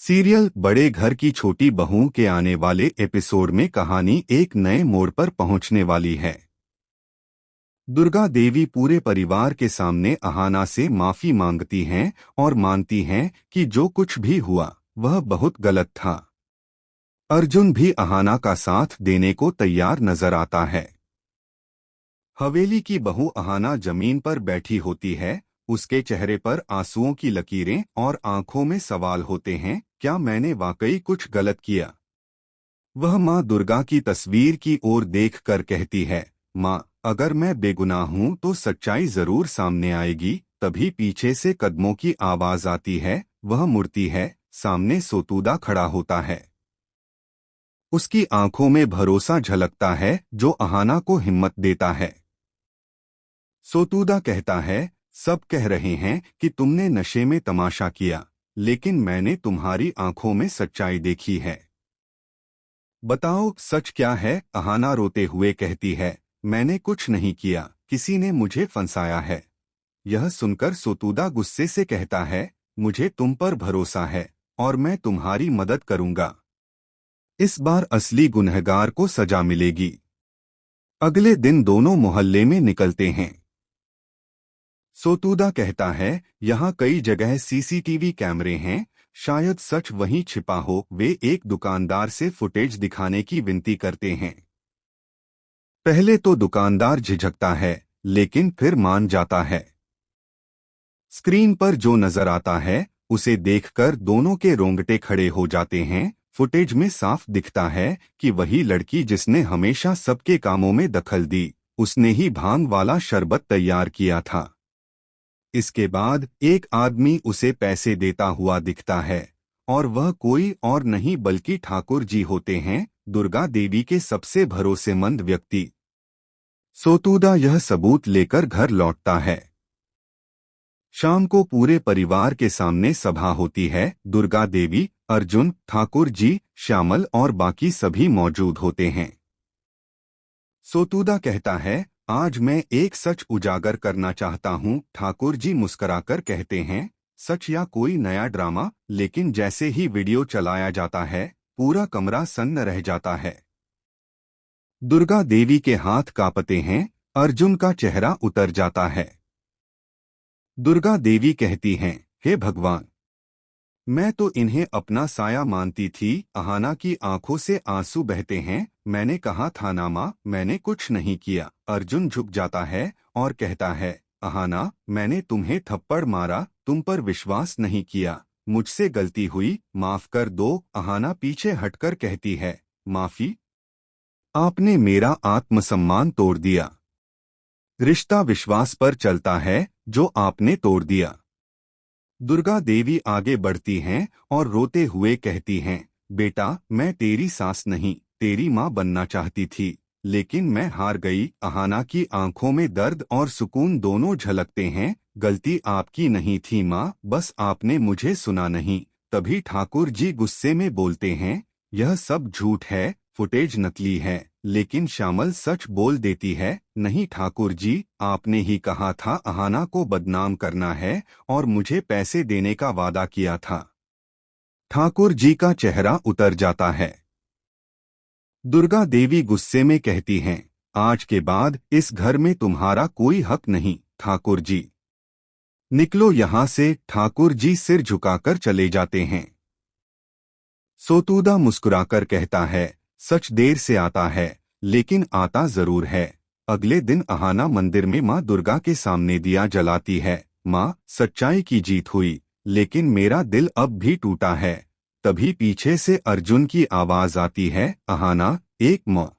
Serial बड़े घर की छोटी बहू के आने वाले एपिसोड में कहानी एक नए मोड़ पर पहुंचने वाली है। दुर्गा देवी पूरे परिवार के सामने अहाना से माफी मांगती हैं और मानती हैं कि जो कुछ भी हुआ वह बहुत गलत था। अर्जुन भी अहाना का साथ देने को तैयार नजर आता है। हवेली की बहू अहाना जमीन पर बैठी होती है। उसके चेहरे पर आंसुओं की लकीरें और आंखों में सवाल होते हैं, क्या मैंने वाकई कुछ गलत किया? वह माँ दुर्गा की तस्वीर की ओर देखकर कहती है, माँ, अगर मैं बेगुनाह हूँ तो सच्चाई जरूर सामने आएगी। तभी पीछे से कदमों की आवाज आती है। वह मुड़ती है। सामने सोतूदा खड़ा होता है। उसकी आंखों में भरोसा झलकता है जो अहाना को हिम्मत देता है। सोतूदा कहता है, सब कह रहे हैं कि तुमने नशे में तमाशा किया, लेकिन मैंने तुम्हारी आंखों में सच्चाई देखी है। बताओ सच क्या है? अहाना रोते हुए कहती है, मैंने कुछ नहीं किया, किसी ने मुझे फंसाया है। यह सुनकर सोतूदा गुस्से से कहता है, मुझे तुम पर भरोसा है और मैं तुम्हारी मदद करूंगा। इस बार असली गुनहगार को सजा मिलेगी। अगले दिन दोनों मोहल्ले में निकलते हैं। सोतूदा कहता है, यहाँ कई जगह सीसीटीवी कैमरे हैं, शायद सच वहीं छिपा हो। वे एक दुकानदार से फुटेज दिखाने की विनती करते हैं। पहले तो दुकानदार झिझकता है, लेकिन फिर मान जाता है। स्क्रीन पर जो नजर आता है उसे देखकर दोनों के रोंगटे खड़े हो जाते हैं। फुटेज में साफ दिखता है कि वही लड़की जिसने हमेशा सबके कामों में दखल दी, उसने ही भांग वाला शरबत तैयार किया था। इसके बाद एक आदमी उसे पैसे देता हुआ दिखता है और वह कोई और नहीं बल्कि ठाकुर जी होते हैं, दुर्गा देवी के सबसे भरोसेमंद व्यक्ति। सोतूदा यह सबूत लेकर घर लौटता है। शाम को पूरे परिवार के सामने सभा होती है। दुर्गा देवी, अर्जुन, ठाकुर जी, श्यामल और बाकी सभी मौजूद होते हैं। सोतूदा कहता है, आज मैं एक सच उजागर करना चाहता हूँ। ठाकुर जी मुस्कुराकर कहते हैं, सच या कोई नया ड्रामा? लेकिन जैसे ही वीडियो चलाया जाता है पूरा कमरा सन्न रह जाता है। दुर्गा देवी के हाथ कांपते हैं। अर्जुन का चेहरा उतर जाता है। दुर्गा देवी कहती हैं, हे भगवान, मैं तो इन्हें अपना साया मानती थी। अहाना की आंखों से आंसू बहते हैं। मैंने कहा था ना माँ, मैंने कुछ नहीं किया। अर्जुन झुक जाता है और कहता है, अहाना, मैंने तुम्हें थप्पड़ मारा, तुम पर विश्वास नहीं किया, मुझसे गलती हुई, माफ कर दो। अहाना पीछे हटकर कहती है, माफी? आपने मेरा आत्मसम्मान तोड़ दिया। रिश्ता विश्वास पर चलता है, जो आपने तोड़ दिया। दुर्गा देवी आगे बढ़ती हैं और रोते हुए कहती हैं, बेटा, मैं तेरी सास नहीं, तेरी माँ बनना चाहती थी, लेकिन मैं हार गई। अहाना की आंखों में दर्द और सुकून दोनों झलकते हैं। गलती आपकी नहीं थी माँ, बस आपने मुझे सुना नहीं। तभी ठाकुर जी गुस्से में बोलते हैं, यह सब झूठ है, फुटेज नकली है। लेकिन श्यामल सच बोल देती है, नहीं ठाकुर जी, आपने ही कहा था अहाना को बदनाम करना है और मुझे पैसे देने का वादा किया था। ठाकुर जी का चेहरा उतर जाता है। दुर्गा देवी गुस्से में कहती हैं, आज के बाद इस घर में तुम्हारा कोई हक नहीं। ठाकुर जी, निकलो यहाँ से। ठाकुर जी सिर झुकाकर चले जाते हैं। सोतूदा मुस्कुराकर कहता है, सच देर से आता है, लेकिन आता जरूर है। अगले दिन अहाना मंदिर में माँ दुर्गा के सामने दिया जलाती है। माँ, सच्चाई की जीत हुई, लेकिन मेरा दिल अब भी टूटा है। तभी पीछे से अर्जुन की आवाज आती है, अहाना, एक माँ